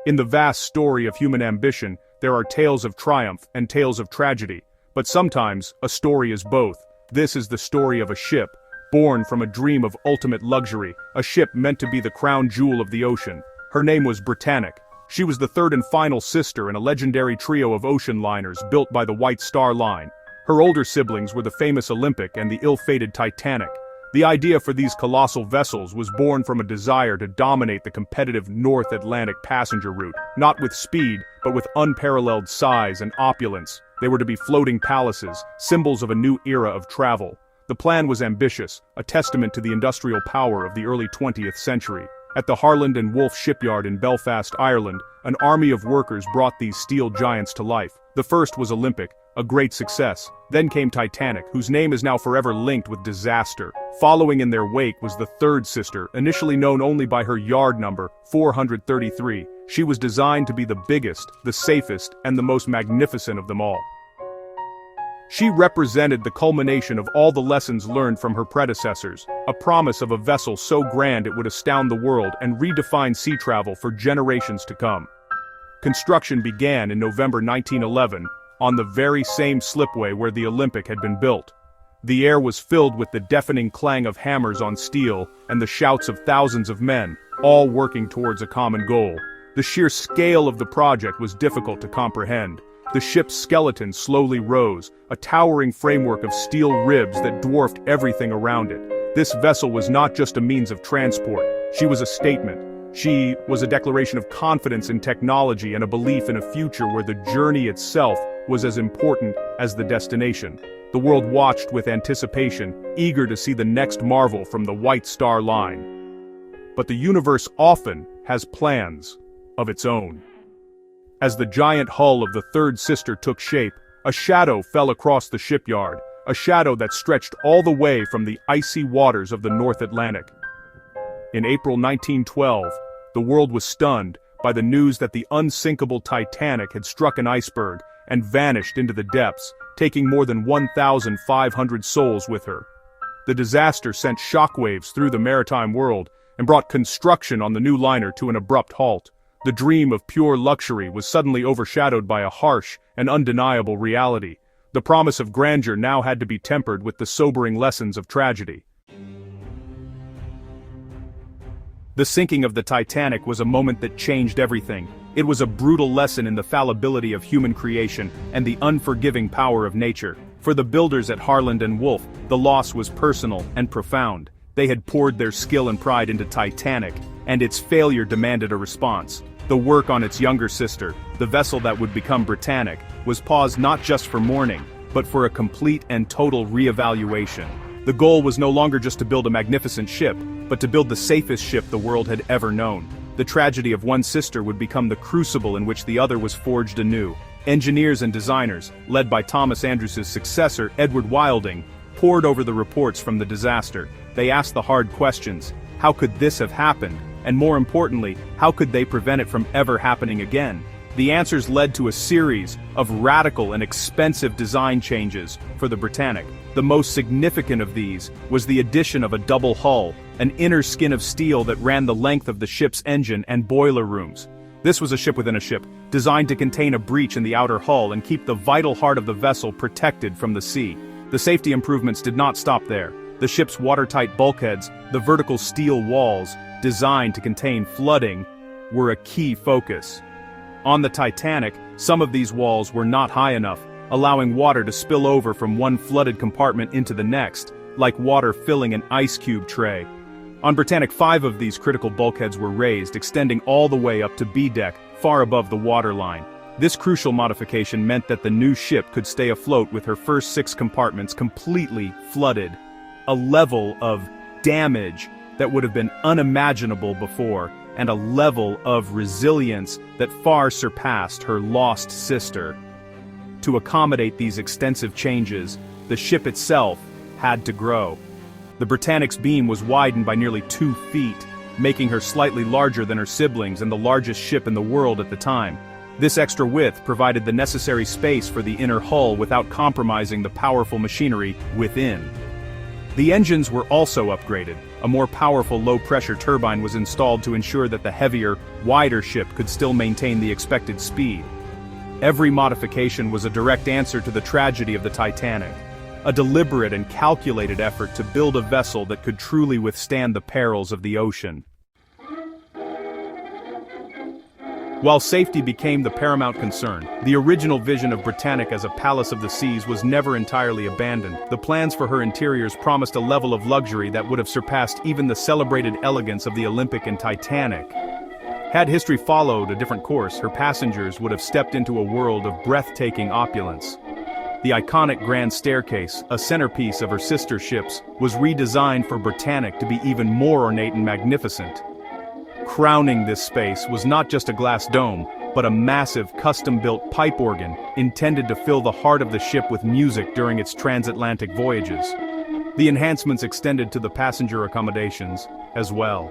In the vast story of human ambition, there are tales of triumph and tales of tragedy, but sometimes, a story is both. This is the story of a ship, born from a dream of ultimate luxury, a ship meant to be the crown jewel of the ocean. Her name was Britannic. She was the third and final sister in a legendary trio of ocean liners built by the White Star Line. Her older siblings were the famous Olympic and the ill-fated Titanic. The idea for these colossal vessels was born from a desire to dominate the competitive North Atlantic passenger route, not with speed, but with unparalleled size and opulence. They were to be floating palaces, symbols of a new era of travel. The plan was ambitious, a testament to the industrial power of the early 20th century. At the Harland and Wolff shipyard in Belfast, Ireland, an army of workers brought these steel giants to life. The first was Olympic, a great success. Then came Titanic, whose name is now forever linked with disaster. Following in their wake was the third sister, initially known only by her yard number, 433. She was designed to be the biggest, the safest, and the most magnificent of them all. She represented the culmination of all the lessons learned from her predecessors, a promise of a vessel so grand it would astound the world and redefine sea travel for generations to come. Construction began in November 1911, on the very same slipway where the Olympic had been built. The air was filled with the deafening clang of hammers on steel and the shouts of thousands of men, all working towards a common goal. The sheer scale of the project was difficult to comprehend. The ship's skeleton slowly rose, a towering framework of steel ribs that dwarfed everything around it. This vessel was not just a means of transport, she was a statement. She was a declaration of confidence in technology and a belief in a future where the journey itself was as important as the destination. The world watched with anticipation, eager to see the next marvel from the White Star Line. But the universe often has plans of its own. As the giant hull of the third sister took shape, a shadow fell across the shipyard, a shadow that stretched all the way from the icy waters of the North Atlantic. In April 1912, the world was stunned by the news that the unsinkable Titanic had struck an iceberg and vanished into the depths, taking more than 1,500 souls with her. The disaster sent shockwaves through the maritime world and brought construction on the new liner to an abrupt halt. The dream of pure luxury was suddenly overshadowed by a harsh and undeniable reality. The promise of grandeur now had to be tempered with the sobering lessons of tragedy. The sinking of the Titanic was a moment that changed everything. It was a brutal lesson in the fallibility of human creation and the unforgiving power of nature. For the builders at Harland and Wolff, the loss was personal and profound. They had poured their skill and pride into Titanic, and its failure demanded a response. The work on its younger sister, the vessel that would become Britannic, was paused not just for mourning, but for a complete and total re-evaluation. The goal was no longer just to build a magnificent ship, but to build the safest ship the world had ever known. The tragedy of one sister would become the crucible in which the other was forged anew. Engineers and designers, led by Thomas Andrews's successor, Edward Wilding, pored over the reports from the disaster. They asked the hard questions. How could this have happened? And more importantly, how could they prevent it from ever happening again? The answers led to a series of radical and expensive design changes for the Britannic. The most significant of these was the addition of a double hull, an inner skin of steel that ran the length of the ship's engine and boiler rooms. This was a ship within a ship, designed to contain a breach in the outer hull and keep the vital heart of the vessel protected from the sea. The safety improvements did not stop there. The ship's watertight bulkheads, the vertical steel walls, designed to contain flooding, were a key focus. On the Titanic, some of these walls were not high enough, allowing water to spill over from one flooded compartment into the next, like water filling an ice cube tray. On Britannic, 5 of these critical bulkheads were raised, extending all the way up to B-deck, far above the waterline. This crucial modification meant that the new ship could stay afloat with her first 6 compartments completely flooded. A level of damage that would have been unimaginable before, and a level of resilience that far surpassed her lost sister. To accommodate these extensive changes, the ship itself had to grow. The Britannic's beam was widened by nearly 2 feet, making her slightly larger than her siblings and the largest ship in the world at the time. This extra width provided the necessary space for the inner hull without compromising the powerful machinery within. The engines were also upgraded. A more powerful low-pressure turbine was installed to ensure that the heavier, wider ship could still maintain the expected speed. Every modification was a direct answer to the tragedy of the Titanic, a deliberate and calculated effort to build a vessel that could truly withstand the perils of the ocean. While safety became the paramount concern, the original vision of Britannic as a palace of the seas was never entirely abandoned. The plans for her interiors promised a level of luxury that would have surpassed even the celebrated elegance of the Olympic and Titanic. Had history followed a different course, her passengers would have stepped into a world of breathtaking opulence. The iconic Grand Staircase, a centerpiece of her sister ships, was redesigned for Britannic to be even more ornate and magnificent. Crowning this space was not just a glass dome, but a massive custom-built pipe organ intended to fill the heart of the ship with music during its transatlantic voyages. The enhancements extended to the passenger accommodations as well.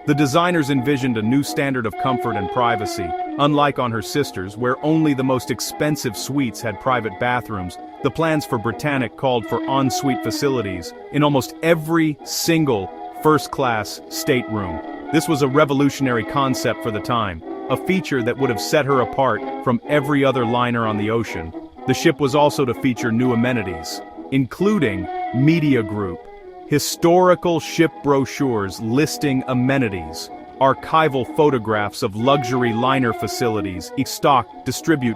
The designers envisioned a new standard of comfort and privacy. Unlike on her sisters, where only the most expensive suites had private bathrooms, the plans for Britannic called for en-suite facilities in almost every single first-class stateroom. This was a revolutionary concept for the time, a feature that would have set her apart from every other liner on the ocean. The ship was also to feature new amenities, including Media Group, historical ship brochures listing amenities, archival photographs of luxury liner facilities,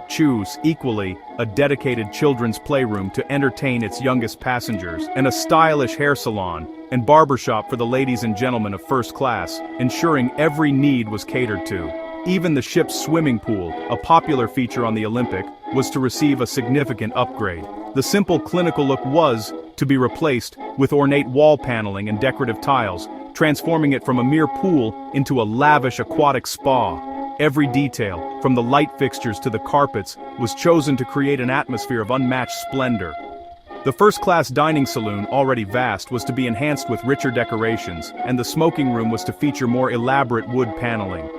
choose equally, a dedicated children's playroom to entertain its youngest passengers, and a stylish hair salon and barbershop for the ladies and gentlemen of first class, ensuring every need was catered to. Even the ship's swimming pool, a popular feature on the Olympic, was to receive a significant upgrade. The simple clinical look was to be replaced with ornate wall paneling and decorative tiles, transforming it from a mere pool into a lavish aquatic spa. Every detail, from the light fixtures to the carpets, was chosen to create an atmosphere of unmatched splendor. The first-class dining saloon, already vast, was to be enhanced with richer decorations, and the smoking room was to feature more elaborate wood paneling.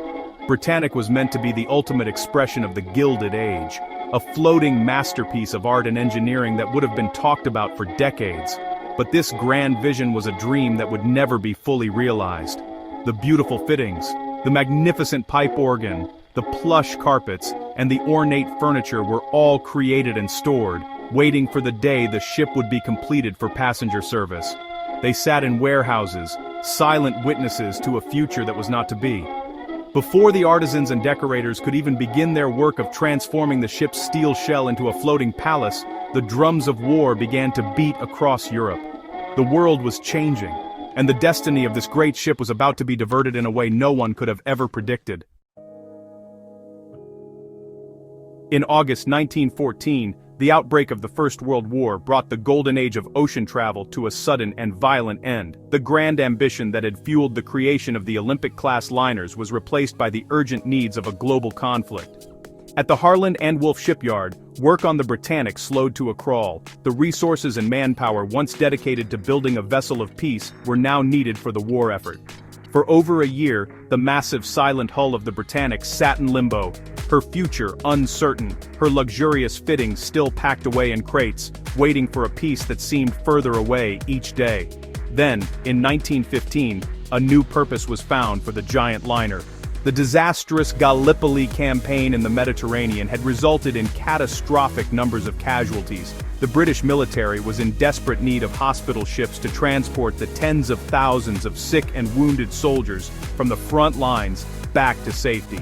Britannic was meant to be the ultimate expression of the Gilded Age, a floating masterpiece of art and engineering that would have been talked about for decades. But this grand vision was a dream that would never be fully realized. The beautiful fittings, the magnificent pipe organ, the plush carpets, and the ornate furniture were all created and stored, waiting for the day the ship would be completed for passenger service. They sat in warehouses, silent witnesses to a future that was not to be. Before the artisans and decorators could even begin their work of transforming the ship's steel shell into a floating palace, the drums of war began to beat across Europe. The world was changing, and the destiny of this great ship was about to be diverted in a way no one could have ever predicted. In August 1914, the outbreak of the First World War brought the golden age of ocean travel to a sudden and violent end. The grand ambition that had fueled the creation of the Olympic-class liners was replaced by the urgent needs of a global conflict. At the Harland and Wolff shipyard, work on the Britannic slowed to a crawl. The resources and manpower once dedicated to building a vessel of peace were now needed for the war effort. For over a year, the massive silent hull of the Britannic sat in limbo, her future uncertain, her luxurious fittings still packed away in crates, waiting for a peace that seemed further away each day. Then, in 1915, a new purpose was found for the giant liner. The disastrous Gallipoli campaign in the Mediterranean had resulted in catastrophic numbers of casualties. The British military was in desperate need of hospital ships to transport the tens of thousands of sick and wounded soldiers from the front lines back to safety.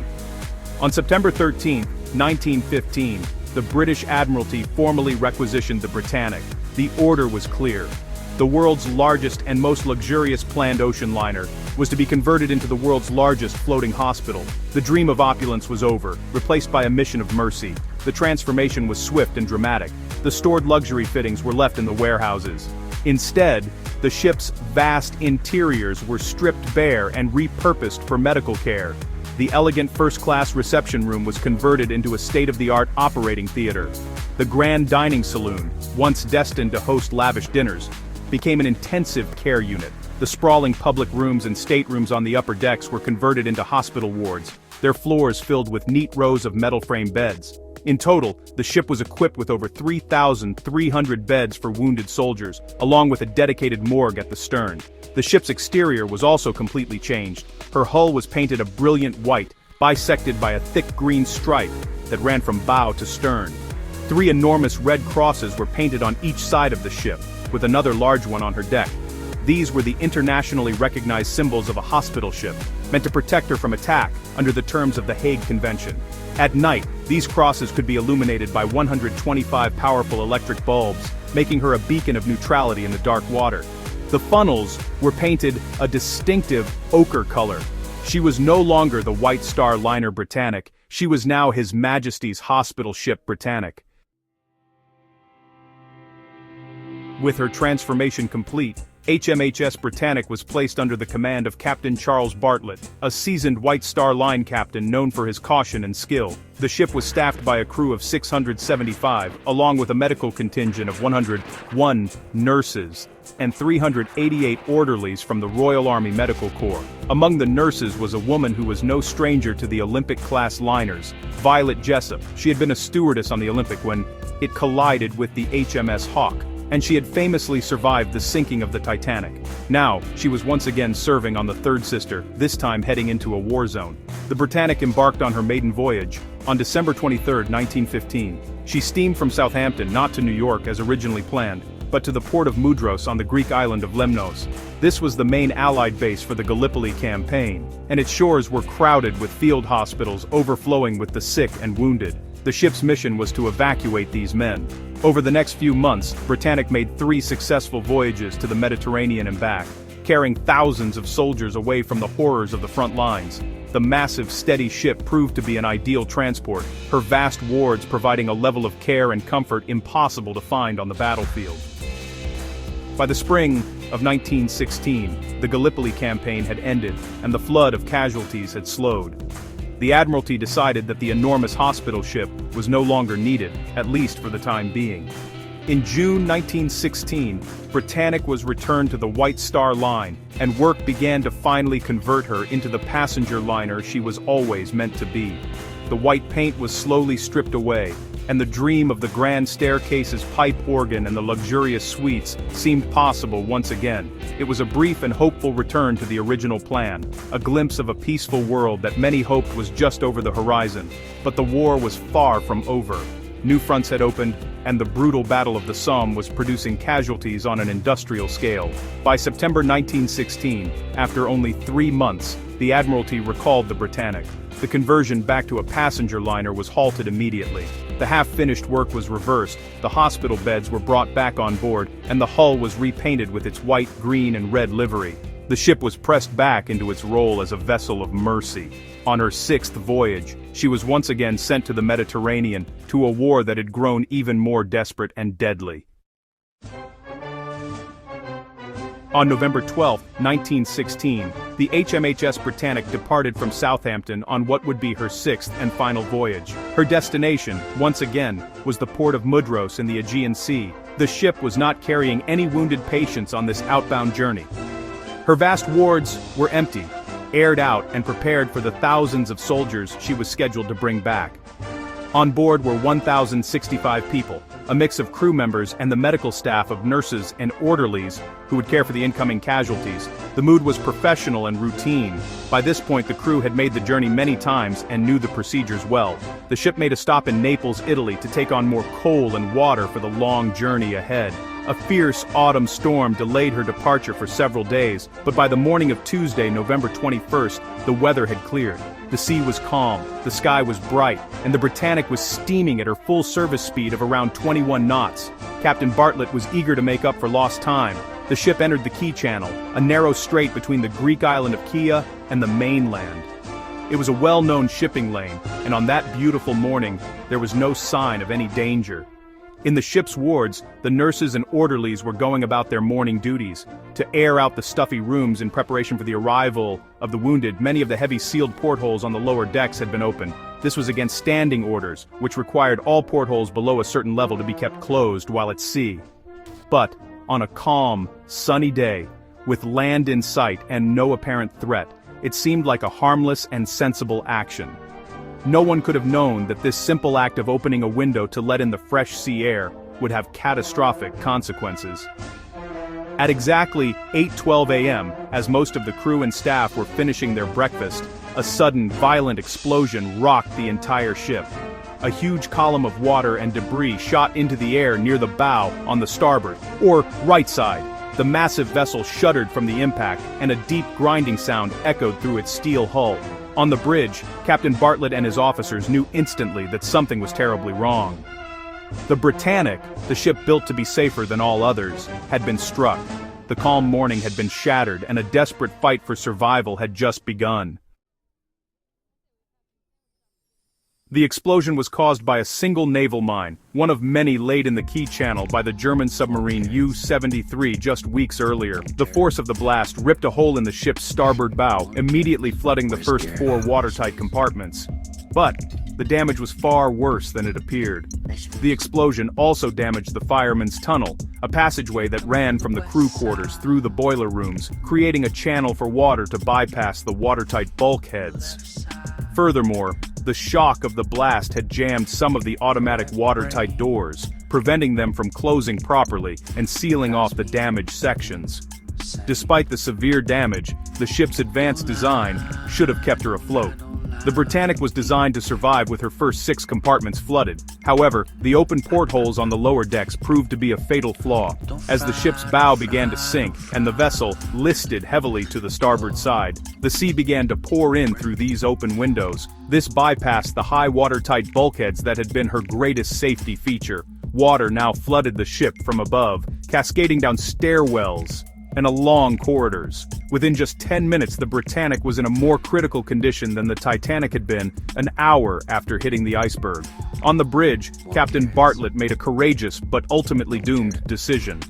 On September 13, 1915, the British Admiralty formally requisitioned the Britannic. The order was clear. The world's largest and most luxurious planned ocean liner was to be converted into the world's largest floating hospital. The dream of opulence was over, replaced by a mission of mercy. The transformation was swift and dramatic. The stored luxury fittings were left in the warehouses. Instead, the ship's vast interiors were stripped bare and repurposed for medical care. The elegant first-class reception room was converted into a state-of-the-art operating theater. The grand dining saloon, once destined to host lavish dinners, became an intensive care unit. The sprawling public rooms and staterooms on the upper decks were converted into hospital wards, their floors filled with neat rows of metal frame beds. In total, the ship was equipped with over 3,300 beds for wounded soldiers, along with a dedicated morgue at the stern. The ship's exterior was also completely changed. Her hull was painted a brilliant white, bisected by a thick green stripe that ran from bow to stern. 3 enormous red crosses were painted on each side of the ship, with another large one on her deck. These were the internationally recognized symbols of a hospital ship, meant to protect her from attack under the terms of the Hague Convention. At night, these crosses could be illuminated by 125 powerful electric bulbs, making her a beacon of neutrality in the dark water. The funnels were painted a distinctive ochre color. She was no longer the White Star liner Britannic, she was now His Majesty's hospital ship Britannic. With her transformation complete, HMHS Britannic was placed under the command of Captain Charles Bartlett, a seasoned White Star Line captain known for his caution and skill. The ship was staffed by a crew of 675, along with a medical contingent of 101 nurses and 388 orderlies from the Royal Army Medical Corps. Among the nurses was a woman who was no stranger to the Olympic-class liners, Violet Jessup. She had been a stewardess on the Olympic when it collided with the HMS Hawke, and she had famously survived the sinking of the Titanic. Now, she was once again serving on the Third Sister, this time heading into a war zone. The Britannic embarked on her maiden voyage on December 23, 1915. She steamed from Southampton not to New York as originally planned, but to the port of Mudros on the Greek island of Lemnos. This was the main Allied base for the Gallipoli campaign, and its shores were crowded with field hospitals overflowing with the sick and wounded. The ship's mission was to evacuate these men. Over the next few months, Britannic made 3 successful voyages to the Mediterranean and back, carrying thousands of soldiers away from the horrors of the front lines. The massive, steady ship proved to be an ideal transport, her vast wards providing a level of care and comfort impossible to find on the battlefield. By the spring of 1916, the Gallipoli campaign had ended, and the flood of casualties had slowed. The Admiralty decided that the enormous hospital ship was no longer needed, at least for the time being. In June 1916, Britannic was returned to the White Star Line, and work began to finally convert her into the passenger liner she was always meant to be. The white paint was slowly stripped away, and the dream of the grand staircase's pipe organ and the luxurious suites seemed possible once again. It was a brief and hopeful return to the original plan, a glimpse of a peaceful world that many hoped was just over the horizon. But the war was far from over. New fronts had opened, and the brutal Battle of the Somme was producing casualties on an industrial scale. By September 1916, after only 3 months, the Admiralty recalled the Britannic. The conversion back to a passenger liner was halted immediately. The half-finished work was reversed, the hospital beds were brought back on board, and the hull was repainted with its white, green, and red livery. The ship was pressed back into its role as a vessel of mercy. On her 6th voyage, she was once again sent to the Mediterranean, to a war that had grown even more desperate and deadly. On November 12, 1916, the HMHS Britannic departed from Southampton on what would be her 6th and final voyage. Her destination, once again, was the port of Mudros in the Aegean Sea. The ship was not carrying any wounded patients on this outbound journey. Her vast wards were empty, aired out and prepared for the thousands of soldiers she was scheduled to bring back. On board were 1,065 people, a mix of crew members and the medical staff of nurses and orderlies who would care for the incoming casualties. The mood was professional and routine. By this point, the crew had made the journey many times and knew the procedures well. The ship made a stop in Naples, Italy, to take on more coal and water for the long journey ahead. A fierce autumn storm delayed her departure for several days, but by the morning of Tuesday, November 21st, the weather had cleared. The sea was calm, the sky was bright, and the Britannic was steaming at her full service speed of around 21 knots. Captain Bartlett was eager to make up for lost time. The ship entered the Kea Channel, a narrow strait between the Greek island of Kea and the mainland. It was a well-known shipping lane, and on that beautiful morning, there was no sign of any danger. In the ship's wards, the nurses and orderlies were going about their morning duties. To air out the stuffy rooms in preparation for the arrival of the wounded, many of the heavy sealed portholes on the lower decks had been opened. This was against standing orders, which required all portholes below a certain level to be kept closed while at sea. But, on a calm, sunny day, with land in sight and no apparent threat, it seemed like a harmless and sensible action. No one could have known that this simple act of opening a window to let in the fresh sea air would have catastrophic consequences. At exactly 8:12 a.m., as most of the crew and staff were finishing their breakfast, a sudden, violent explosion rocked the entire ship. A huge column of water and debris shot into the air near the bow on the starboard, or right side. The massive vessel shuddered from the impact, and a deep grinding sound echoed through its steel hull. On the bridge, Captain Bartlett and his officers knew instantly that something was terribly wrong. The Britannic, the ship built to be safer than all others, had been struck. The calm morning had been shattered, and a desperate fight for survival had just begun. The explosion was caused by a single naval mine, one of many laid in the Kea Channel by the German submarine U-73 just weeks earlier. The force of the blast ripped a hole in the ship's starboard bow, immediately flooding the first 4 watertight compartments. But the damage was far worse than it appeared. The explosion also damaged the fireman's tunnel, a passageway that ran from the crew quarters through the boiler rooms, creating a channel for water to bypass the watertight bulkheads. Furthermore, the shock of the blast had jammed some of the automatic watertight doors, preventing them from closing properly and sealing off the damaged sections. Despite the severe damage, the ship's advanced design should have kept her afloat. The Britannic was designed to survive with her first 6 compartments flooded. However, the open portholes on the lower decks proved to be a fatal flaw. As the ship's bow began to sink, and the vessel listed heavily to the starboard side, the sea began to pour in through these open windows. This bypassed the high watertight bulkheads that had been her greatest safety feature. Water now flooded the ship from above, cascading down stairwells and along corridors. Within just 10 minutes, the Britannic was in a more critical condition than the Titanic had been an hour after hitting the iceberg. On the bridge, Captain Bartlett made a courageous but ultimately doomed decision.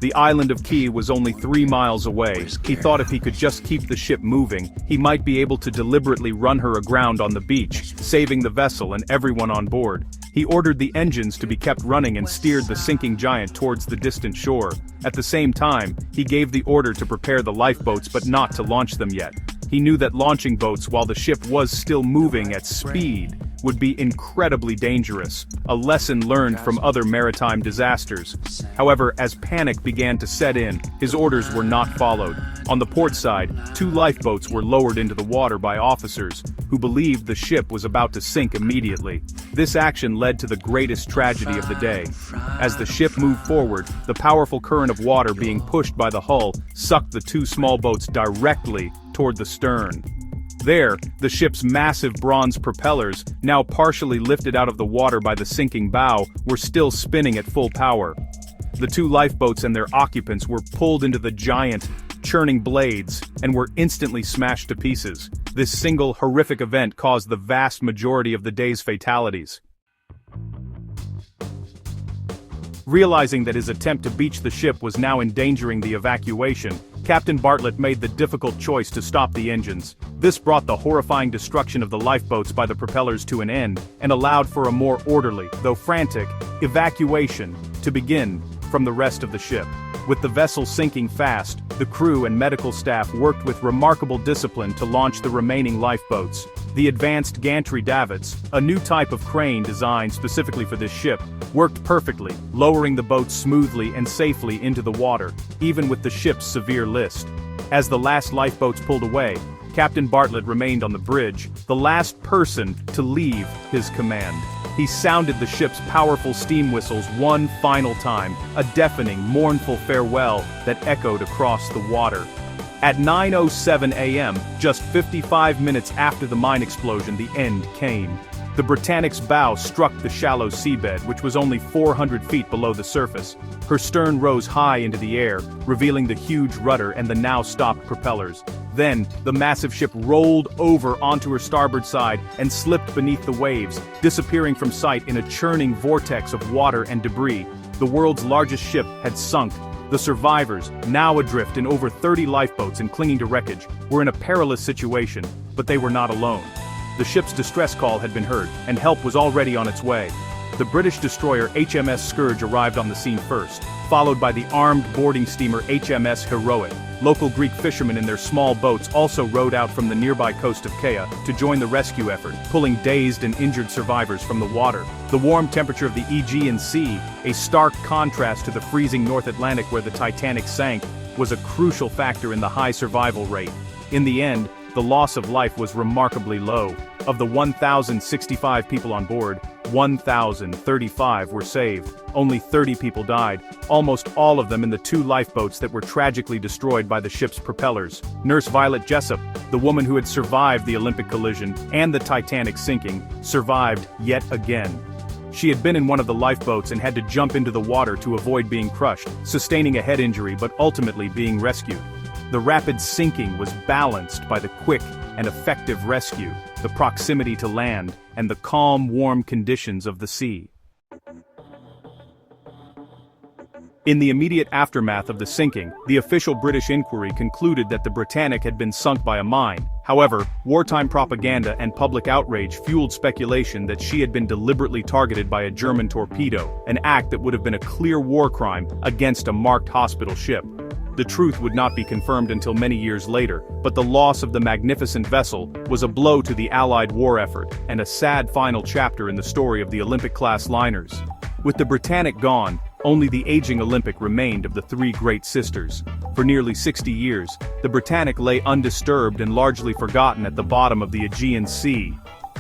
The island of Kea was only 3 miles away. He thought if he could just keep the ship moving, he might be able to deliberately run her aground on the beach, saving the vessel and everyone on board. He ordered the engines to be kept running and steered the sinking giant towards the distant shore. At the same time, he gave the order to prepare the lifeboats but not to launch them yet. He knew that launching boats while the ship was still moving at speed would be incredibly dangerous, a lesson learned from other maritime disasters. However, as panic began to set in, his orders were not followed. On the port side, 2 lifeboats were lowered into the water by officers who believed the ship was about to sink immediately. This action led to the greatest tragedy of the day. As the ship moved forward, the powerful current of water being pushed by the hull sucked the 2 small boats directly toward the stern. There, the ship's massive bronze propellers, now partially lifted out of the water by the sinking bow, were still spinning at full power. The 2 lifeboats and their occupants were pulled into the giant, churning blades, and were instantly smashed to pieces. This single horrific event caused the vast majority of the day's fatalities. Realizing that his attempt to beach the ship was now endangering the evacuation, Captain Bartlett made the difficult choice to stop the engines. This brought the horrifying destruction of the lifeboats by the propellers to an end, and allowed for a more orderly, though frantic, evacuation to begin from the rest of the ship. With the vessel sinking fast, the crew and medical staff worked with remarkable discipline to launch the remaining lifeboats. The advanced gantry davits, a new type of crane designed specifically for this ship, worked perfectly, lowering the boats smoothly and safely into the water, even with the ship's severe list. As the last lifeboats pulled away, Captain Bartlett remained on the bridge, the last person to leave his command. He sounded the ship's powerful steam whistles one final time, a deafening, mournful farewell that echoed across the water. At 9:07 a.m., just 55 minutes after the mine explosion, the end came. The Britannic's bow struck the shallow seabed, which was only 400 feet below the surface. Her stern rose high into the air, revealing the huge rudder and the now stopped propellers. Then, the massive ship rolled over onto her starboard side and slipped beneath the waves, disappearing from sight in a churning vortex of water and debris. The world's largest ship had sunk. The survivors, now adrift in over 30 lifeboats and clinging to wreckage, were in a perilous situation, but they were not alone. The ship's distress call had been heard, and help was already on its way. The British destroyer HMS Scourge arrived on the scene first, followed by the armed boarding steamer HMS Heroic. Local Greek fishermen in their small boats also rowed out from the nearby coast of Kea to join the rescue effort, pulling dazed and injured survivors from the water. The warm temperature of the Aegean Sea, a stark contrast to the freezing North Atlantic where the Titanic sank, was a crucial factor in the high survival rate. In the end, the loss of life was remarkably low. Of the 1,065 people on board, 1,035 were saved. Only 30 people died, almost all of them in the 2 lifeboats that were tragically destroyed by the ship's propellers. Nurse Violet Jessup, the woman who had survived the Olympic collision and the Titanic sinking, survived yet again. She had been in one of the lifeboats and had to jump into the water to avoid being crushed, sustaining a head injury but ultimately being rescued. The rapid sinking was balanced by the quick and effective rescue, the proximity to land, and the calm, warm conditions of the sea. In the immediate aftermath of the sinking, the official British inquiry concluded that the Britannic had been sunk by a mine. However, wartime propaganda and public outrage fueled speculation that she had been deliberately targeted by a German torpedo, an act that would have been a clear war crime against a marked hospital ship. The truth would not be confirmed until many years later, but the loss of the magnificent vessel was a blow to the Allied war effort and a sad final chapter in the story of the Olympic-class liners. With the Britannic gone, only the aging Olympic remained of the 3 great sisters. For nearly 60 years, the Britannic lay undisturbed and largely forgotten at the bottom of the Aegean Sea.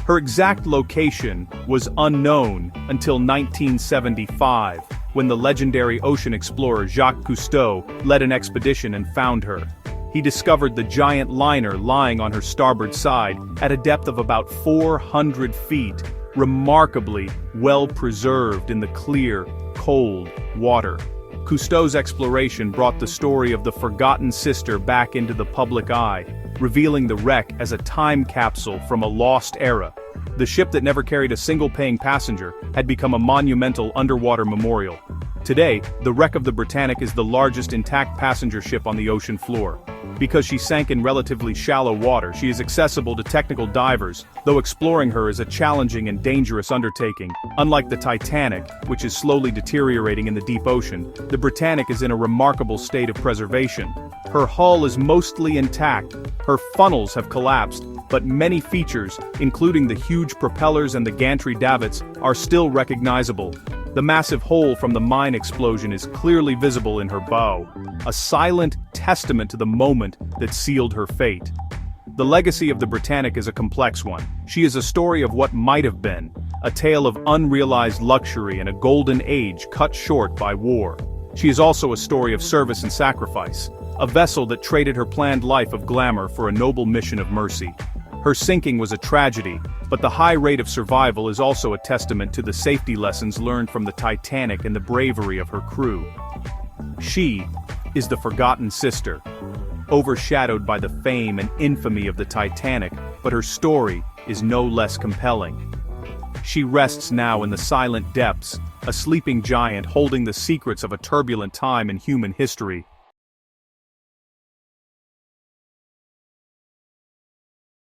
Her exact location was unknown until 1975, when the legendary ocean explorer Jacques Cousteau led an expedition and found her. He discovered the giant liner lying on her starboard side at a depth of about 400 feet, remarkably well preserved in the clear, cold water. Cousteau's exploration brought the story of the forgotten sister back into the public eye, revealing the wreck as a time capsule from a lost era. The ship that never carried a single paying passenger had become a monumental underwater memorial. Today, the wreck of the Britannic is the largest intact passenger ship on the ocean floor. Because she sank in relatively shallow water, she is accessible to technical divers, though exploring her is a challenging and dangerous undertaking. Unlike the Titanic, which is slowly deteriorating in the deep ocean, the Britannic is in a remarkable state of preservation. Her hull is mostly intact, her funnels have collapsed, but many features, including the huge propellers and the gantry davits, are still recognizable. The massive hole from the mine explosion is clearly visible in her bow, a silent testament to the moment that sealed her fate. The legacy of the Britannic is a complex one. She is a story of what might have been, a tale of unrealized luxury and a golden age cut short by war. She is also a story of service and sacrifice, a vessel that traded her planned life of glamour for a noble mission of mercy. Her sinking was a tragedy, but the high rate of survival is also a testament to the safety lessons learned from the Titanic and the bravery of her crew. She is the forgotten sister, overshadowed by the fame and infamy of the Titanic, but her story is no less compelling. She rests now in the silent depths, a sleeping giant holding the secrets of a turbulent time in human history.